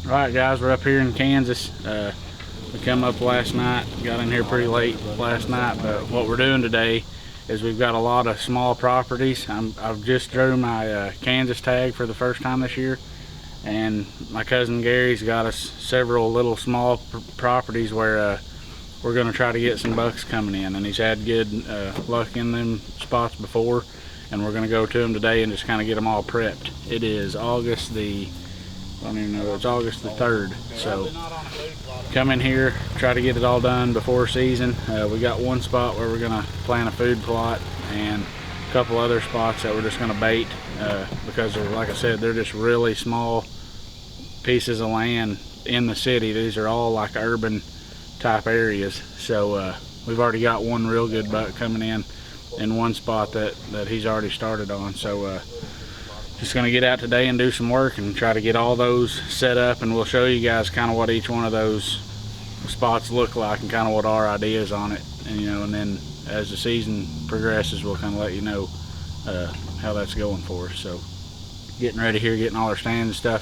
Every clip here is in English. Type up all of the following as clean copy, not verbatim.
Alright guys, we're up here in Kansas. We come up last night, got in here pretty late last night, but what we're doing today is we've got a lot of small properties. I've just drew my Kansas tag for the first time this year, and my cousin Gary's got us several little small properties where we're going to try to get some bucks coming in, and he's had good luck in them spots before, and we're going to go to them today and just kind of get them all prepped. It is August the I don't even know, it's August the 3rd, so come in here, try to get it all done before season. We got one spot where we're gonna plant a food plot and a couple other spots that we're just gonna bait because they're, like I said, they're just really small pieces of land in the city. These are all like urban type areas, so we've already got one real good buck coming in one spot that he's already started on. So just gonna get out today and do some work and try to get all those set up, and we'll show you guys kind of what each one of those spots look like and kind of what our ideas on it, and and then as the season progresses we'll kind of let you know how that's going for us. So getting ready here, getting all our stands and stuff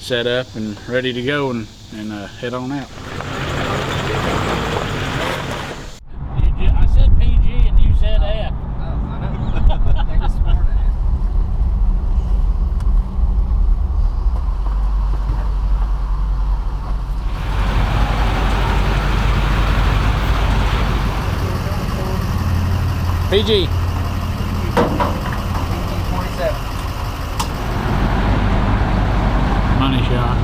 set up and ready to go, and head on out. I said PG and you said F. Oh, I know. They're just smart at it. PG. 27. Money shot.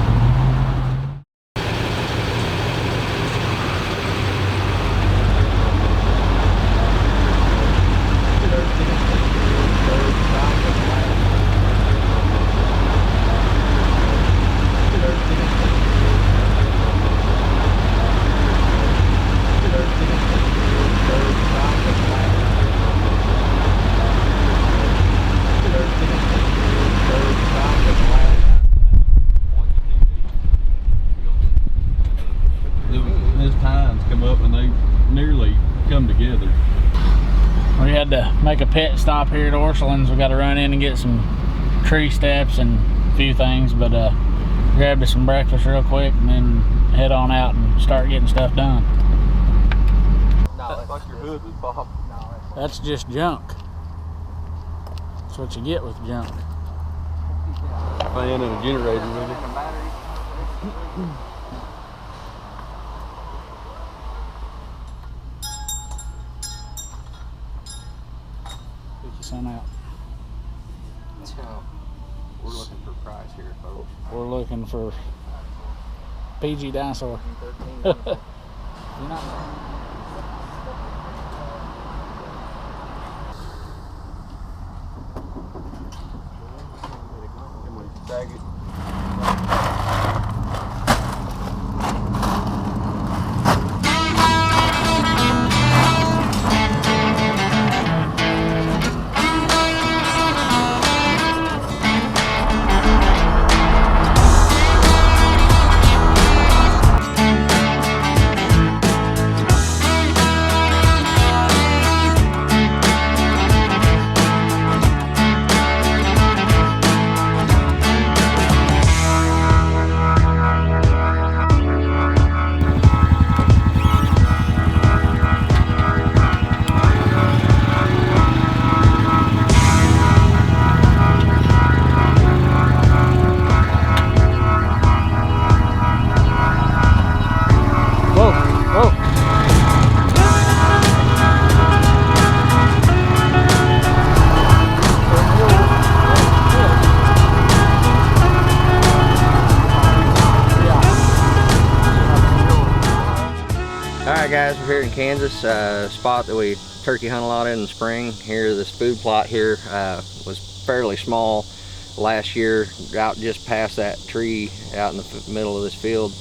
We had to make a pit stop here at Orchlands. We got to run in and get some tree steps and a few things, but grabbed us some breakfast real quick and then head on out and start getting stuff done. No, it's like your hood was popped. No, that's just junk. That's what you get with junk. Fan and a generator with it. Sun out. So, we're looking for a prize here, folks. We're looking for PG dinosaur. 13. You're not. Tag it. Alright guys, we're here in Kansas, spot that we turkey hunt a lot in the spring. Here, this food plot here was fairly small last year. Out just past that tree out in the middle of this field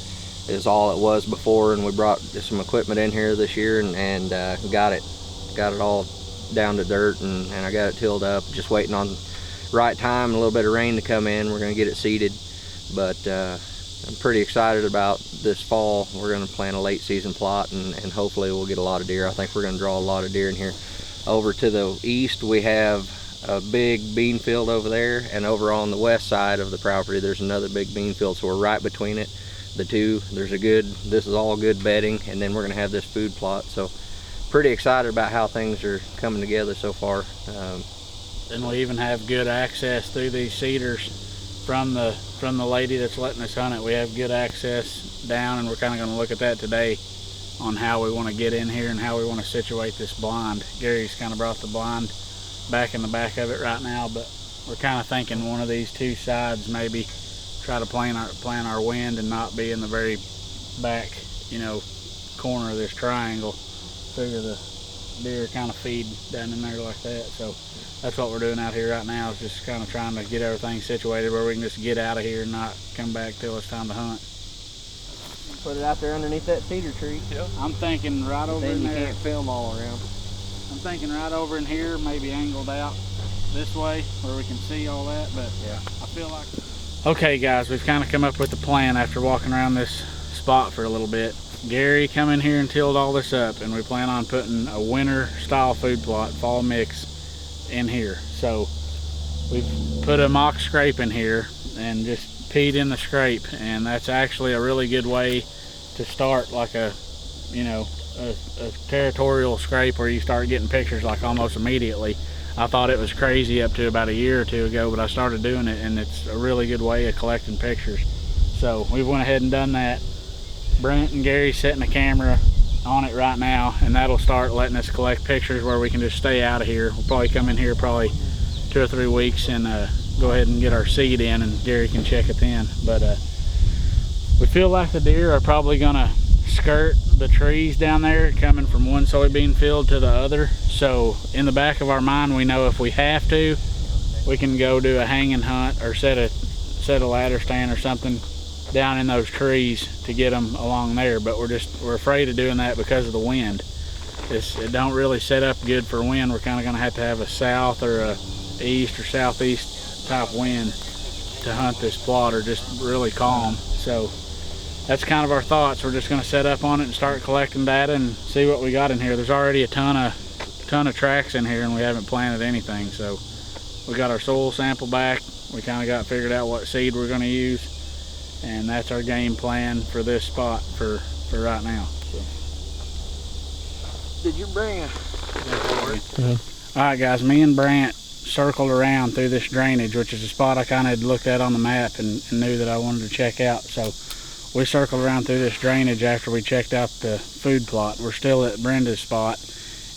is all it was before, and we brought some equipment in here this year and got it all down to dirt, and I got it tilled up, just waiting on right time, a little bit of rain to come in. We're going to get it seeded, but I'm pretty excited about this fall. We're going to plant a late season plot, and hopefully we'll get a lot of deer. I think we're going to draw a lot of deer in here. Over to the east we have a big bean field over there, and over on the west side of the property there's another big bean field. So we're right between it, the two. There's this is all good bedding, and then we're gonna have this food plot. So pretty excited about how things are coming together so far. And we even have good access through these cedars from the lady that's letting us hunt it. We have good access down, and we're kind of going to look at that today on how we want to get in here and how we want to situate this blind. Gary's kind of brought the blind back in the back of it right now, but we're kind of thinking one of these two sides, maybe try to plan our wind and not be in the very back, you know, corner of this triangle. Figure the deer kind of feed down in there like that. So that's what we're doing out here right now, is just kind of trying to get everything situated where we can just get out of here and not come back till it's time to hunt. Put it out there underneath that cedar tree. Yep. I'm thinking right over in there. Then you can't film all around. I'm thinking right over in here, maybe angled out this way where we can see all that, but yeah, I feel like... Okay guys, we've kind of come up with a plan after walking around this spot for a little bit. Gary come in here and tilled all this up, and we plan on putting a winter style food plot, fall mix, in here. So we've put a mock scrape in here and just peed in the scrape, and that's actually a really good way to start like a, you know, a territorial scrape where you start getting pictures like almost immediately. I thought it was crazy up to about a year or two ago, but I started doing it, and it's a really good way of collecting pictures. So we went ahead and done that. Brent and Gary setting the camera on it right now, and that'll start letting us collect pictures where we can just stay out of here. We'll probably come in here probably 2 or 3 weeks and go ahead and get our seed in, and Gary can check it then. But we feel like the deer are probably gonna skirt the trees down there coming from one soybean field to the other. So in the back of our mind, we know if we have to, we can go do a hanging hunt or set a ladder stand or something down in those trees to get them along there. But we're afraid of doing that because of the wind. It don't really set up good for wind. We're kind of going to have a south or a east or southeast type wind to hunt this plot, or just really calm. So that's kind of our thoughts. We're just going to set up on it and start collecting data and see what we got in here. There's already a ton of tracks in here, and we haven't planted anything. So we got our soil sample back. We kind of got figured out what seed we're going to use, and that's our game plan for this spot for right now. So. Did you bring a... All right guys, me and Brant circled around through this drainage, which is a spot I kind of had looked at on the map and knew that I wanted to check out. So we circled around through this drainage after we checked out the food plot. We're still at Brenda's spot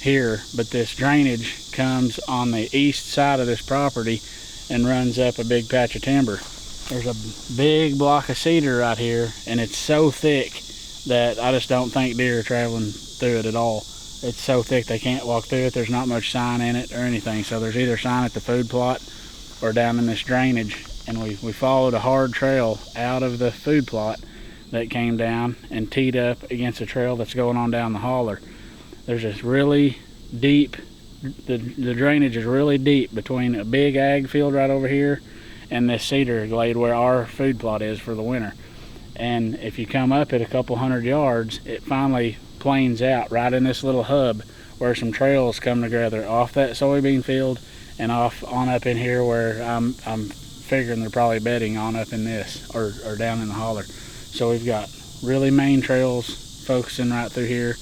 here, but this drainage comes on the east side of this property and runs up a big patch of timber. There's a big block of cedar right here, and it's so thick that I just don't think deer are traveling through it at all. It's so thick they can't walk through it. There's not much sign in it or anything. So there's either sign at the food plot or down in this drainage. And we followed a hard trail out of the food plot that came down and teed up against a trail that's going on down the holler. There's this really deep, the drainage is really deep between a big ag field right over here and this cedar glade where our food plot is for the winter. And if you come up it a couple 100 yards, it finally planes out right in this little hub where some trails come together off that soybean field and off on up in here where I'm figuring they're probably bedding on up in this or down in the holler. So we've got really main trails focusing right through here.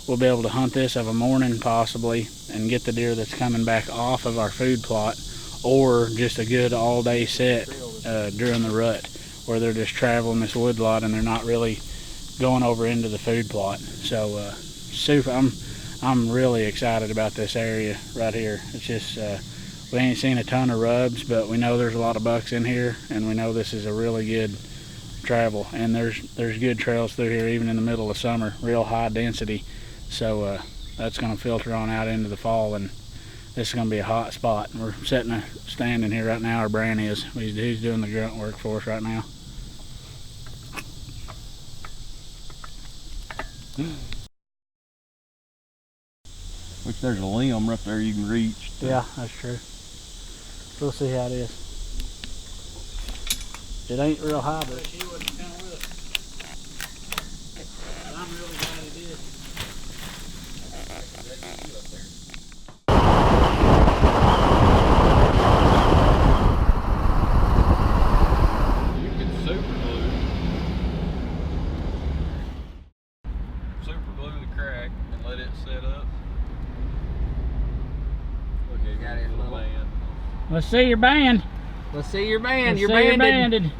We'll be able to hunt this of a morning possibly and get the deer that's coming back off of our food plot, or just a good all-day set during the rut where they're just traveling this wood lot and they're not really going over into the food plot. So super, I'm really excited about this area right here. It's just we ain't seen a ton of rubs, but we know there's a lot of bucks in here, and we know this is a really good travel, and there's good trails through here even in the middle of summer, real high density. So that's going to filter on out into the fall, and this is going to be a hot spot. We're setting a stand in here right now. Our Brant is. He's doing the grunt work for us right now. Which there's a limb right there you can reach. Yeah, that's true. We'll see how it is. It ain't real high, but he was kind of with us. But I'm really glad he did. Let's see your band. Let's see your band. Let's You're see your banded.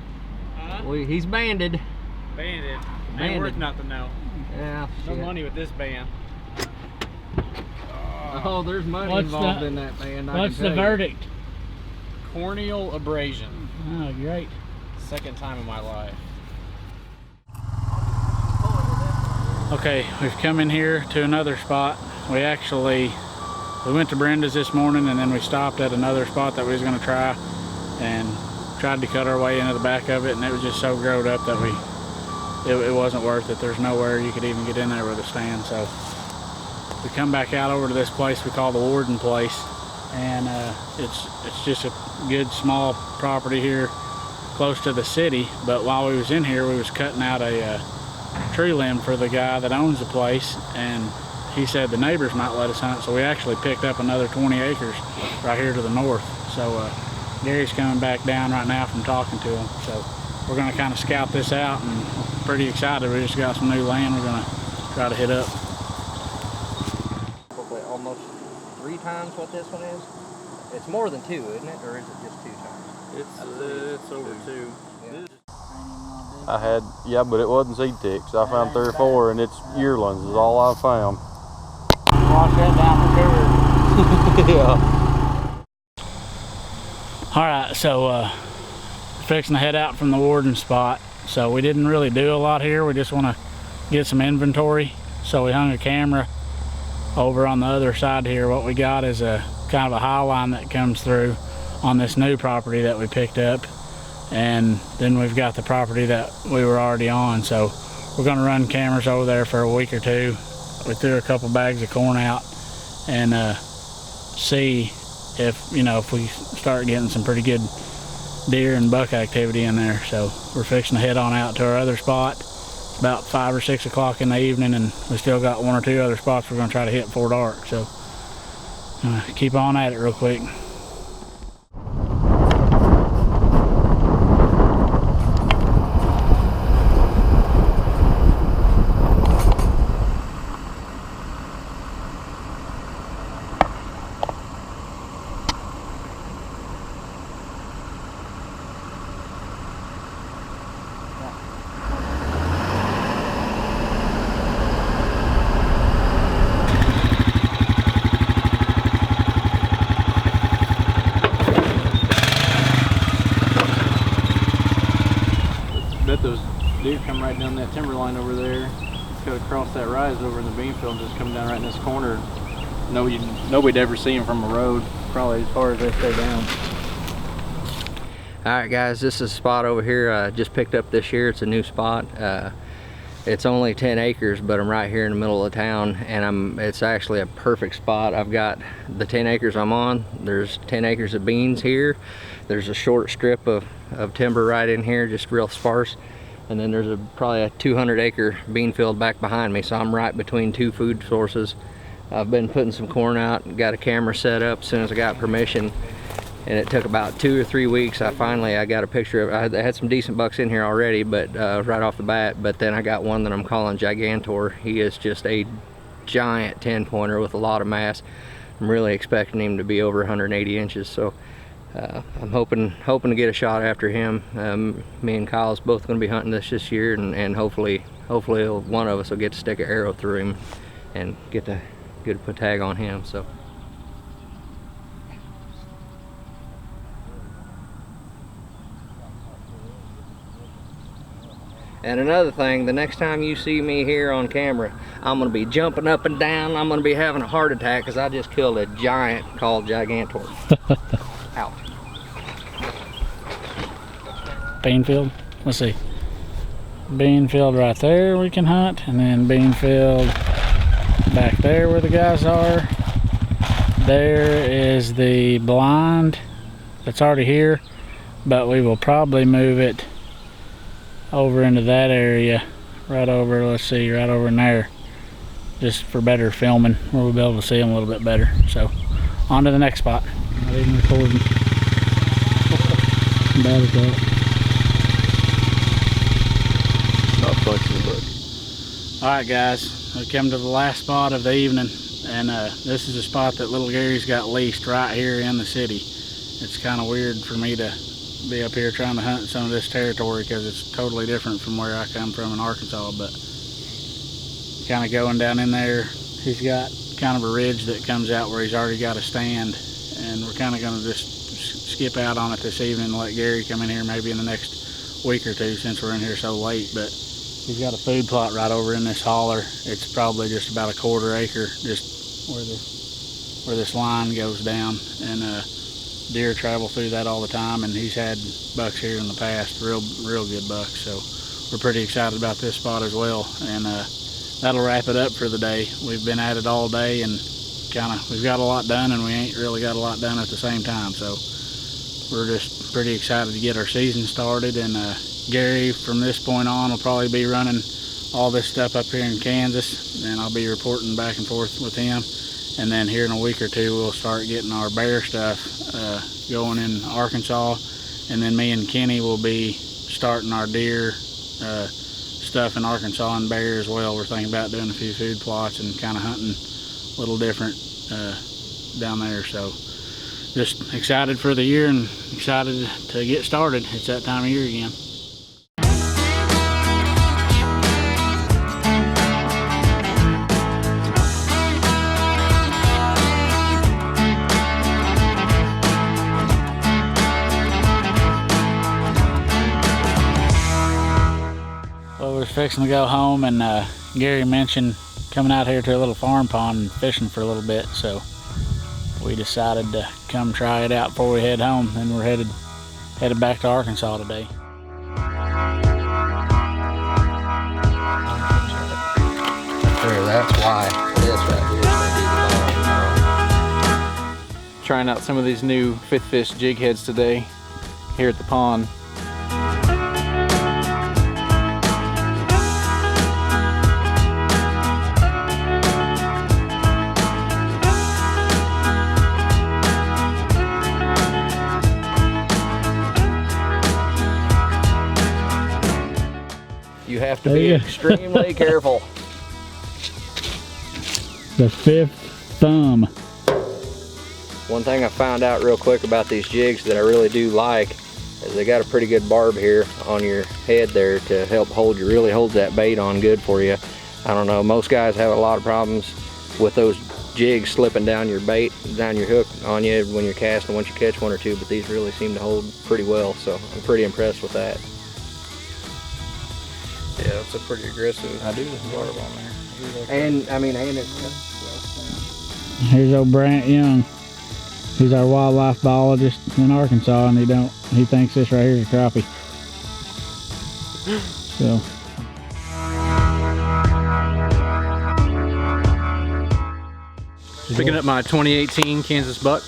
banded. He's banded. Banded. Banded. Ain't worth nothing though. Yeah. No shit. money with this band. Oh, there's money What's involved the- in that band. What's the verdict? Corneal abrasion. Oh, great. Second time in my life. Okay, we've come in here to another spot. We went to Brenda's this morning, and then we stopped at another spot that we was gonna try, and tried to cut our way into the back of it, and it was just so growed up that it wasn't worth it. There's nowhere you could even get in there with a stand. So we come back out over to this place we call the Warden place, and it's just a good small property here close to the city. But while we was in here, we was cutting out a tree limb for the guy that owns the place, and he said the neighbors might let us hunt, so we actually picked up another 20 acres right here to the north. So Gary's coming back down right now from talking to him, so we're going to kind of scout this out, and we're pretty excited. We just got some new land we're going to try to hit up. Hopefully almost 3 times what this one is. It's more than 2, isn't it? Or is it just 2 times? It's over 2. Yeah. Yeah, but it wasn't seed ticks. I found 3 or 4, and it's yearlings is all I found. Wash that down for sure. Yeah. Alright, so fixing to head out from the Warden spot. So we didn't really do a lot here. We just want to get some inventory. So we hung a camera over on the other side here. What we got is a kind of a high line that comes through on this new property that we picked up, and then we've got the property that we were already on. So we're going to run cameras over there for a week or 2. We threw a couple bags of corn out and see if we start getting some pretty good deer and buck activity in there. So we're fixing to head on out to our other spot. It's about 5 or 6 o'clock in the evening, and we still got 1 or 2 other spots we're going to try to hit before dark. So keep on at it real quick. Bet those deer come right down that timber line over there. Cut across that rise over in the bean field and just come down right in this corner. Nobody'd ever see them from a road, probably as far as they stay down. Alright guys, this is a spot over here just picked up this year. It's a new spot. It's only 10 acres, but I'm right here in the middle of the town, and it's actually a perfect spot. I've got the 10 acres I'm on. There's 10 acres of beans here. There's a short strip of timber right in here, just real sparse. And then there's probably a 200-acre bean field back behind me, so I'm right between 2 food sources. I've been putting some corn out, got a camera set up as soon as I got permission, and it took about 2 or 3 weeks. I got a picture of, I had some decent bucks in here already, but right off the bat, but then I got one that I'm calling Gigantor. He is just a giant 10-pointer with a lot of mass. I'm really expecting him to be over 180 inches, so I'm hoping to get a shot after him. Me and Kyle's both going to be hunting this year, and hopefully one of us will get to stick an arrow through him and get a good tag on him. So. And another thing, the next time you see me here on camera, I'm going to be jumping up and down. I'm going to be having a heart attack because I just killed a giant called Gigantor. Ouch. Bean field, let's see. Bean field right there we can hunt, and then bean field back there where the guys are. There is the blind that's already here, but we will probably move it over into that area, right over, let's see, right over in there, just for better filming, where we'll be able to see them a little bit better. So on to the next spot. Not even recording. Bad as that. Not touching the buck. All right guys, we come to the last spot of the evening, and this is a spot that little Gary's got leased right here in the city. it's kind of weird for me to be up here trying to hunt some of this territory because it's totally different from where I come from in Arkansas. But kind of going down in there, he's got kind of a ridge that comes out where he's already got a stand, and we're kind of going to just skip out on it this evening and let Gary come in here maybe in the next week or two since we're in here so late. But he's got a food plot right over in this holler. It's probably just about a 1/4 acre, just where this line goes down, and deer travel through that all the time, and he's had bucks here in the past, real good bucks. So we're pretty excited about this spot as well, and that'll wrap it up for the day. We've been at it all day, and we've got a lot done, and we ain't really got a lot done at the same time. So we're just pretty excited to get our season started, and Gary from this point on will probably be running all this stuff up here in Kansas, and I'll be reporting back and forth with him. And then here in a week or two, we'll start getting our bear stuff going in Arkansas. And then me and Kenny will be starting our deer stuff in Arkansas and bear as well. We're thinking about doing a few food plots and kind of hunting a little different down there. So just excited for the year and excited to get started. It's that time of year again. We're fixing to go home, and Gary mentioned coming out here to a little farm pond and fishing for a little bit, so we decided to come try it out before we head home, and we're headed back to Arkansas today. There, that's why this right here is gonna be the ball. Trying out some of these new fifth fish jig heads today here at the pond. You have to be extremely careful. The 5th thumb. One thing I found out real quick about these jigs that I really do like is they got a pretty good barb here on your head there to help really hold that bait on good for you. I don't know, most guys have a lot of problems with those jigs slipping down your bait, down your hook on you when you're casting once you catch one or two, but these really seem to hold pretty well, so I'm pretty impressed with that. Yeah, that's a pretty aggressive barb on there. And I mean, and it's Here's old Brant Young. He's our wildlife biologist in Arkansas, and he thinks this right here is a crappie. So. Picking up my 2018 Kansas buck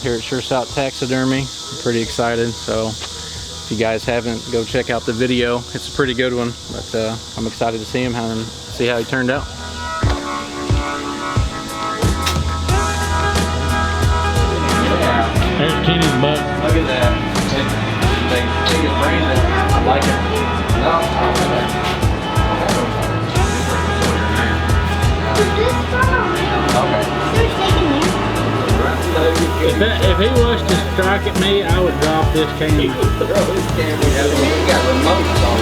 here at Sure South Taxidermy. I'm pretty excited, so if you guys haven't, go check out the video. It's a pretty good one, but I'm excited to see him and see how he turned out. There's Kenny's buck. Look at that. They take his brains out. I like it. No, If he was to strike at me, I would drop this camera. throw his camera. We got remotes on.